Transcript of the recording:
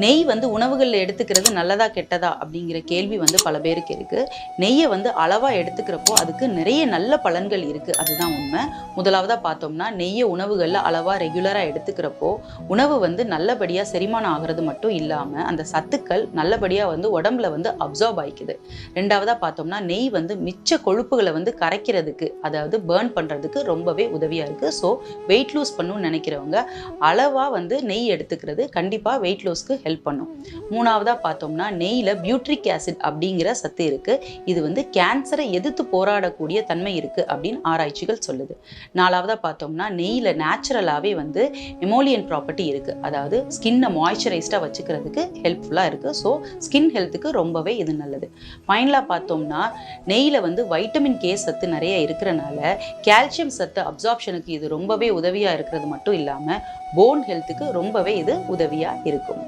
நெய் வந்து உணவுகளில் எடுத்துக்கிறது நல்லதா கெட்டதா அப்படிங்கிற கேள்வி வந்து பல பேருக்கு இருக்குது. நெய்யை வந்து அளவாக எடுத்துக்கிறப்போ அதுக்கு நிறைய நல்ல பலன்கள் இருக்குது, அதுதான் உண்மை. முதலாவதாக பார்த்தோம்னா நெய்யை உணவுகளில் அளவாக ரெகுலராக எடுத்துக்கிறப்போ உணவு வந்து நல்லபடியாக செரிமானம் ஆகிறது மட்டும் இல்லாமல் அந்த சத்துக்கள் நல்லபடியாக வந்து உடம்புல வந்து அப்சார்ப் ஆகிக்குது. ரெண்டாவதாக பார்த்தோம்னா நெய் வந்து மிச்ச கொழுப்புகளை வந்து கரைக்கிறதுக்கு, அதாவது பேர்ன் பண்ணுறதுக்கு ரொம்பவே உதவியாக இருக்குது. ஸோ வெயிட் லூஸ் பண்ணணும்னு நினைக்கிறவங்க அளவாக வந்து நெய் எடுத்துக்கிறது கண்டிப்பாக வெயிட் லூஸ்க்கு ஹெல்ப் பண்ணும். மூணாவதாக பார்த்தோம்னா நெய்யில் பியூட்ரிக் ஆசிட் அப்படிங்கிற சத்து இருக்குது. இது வந்து கேன்சரை எதிர்த்து போராடக்கூடிய தன்மை இருக்குது அப்படின்னு ஆராய்ச்சிகள் சொல்லுது. நாலாவதாக பார்த்தோம்னா நெய்யில் நேச்சுரலாகவே வந்து எமோலியன் ப்ராப்பர்ட்டி இருக்குது, அதாவது ஸ்கின்னை மாய்ஸ்சரைஸ்டாக வச்சுக்கிறதுக்கு ஹெல்ப்ஃபுல்லாக இருக்குது. ஸோ ஸ்கின் ஹெல்த்துக்கு ரொம்பவே இது நல்லது. ஃபைனலாக பார்த்தோம்னா நெய்யில் வந்து வைட்டமின் கே சத்து நிறைய இருக்கிறனால கால்சியம் சத்து அப்சார்ப்ஷனுக்கு இது ரொம்பவே உதவியாக இருக்கிறது மட்டும் இல்லாமல் போன் ஹெல்த்துக்கு ரொம்பவே இது உதவியாக இருக்கும்.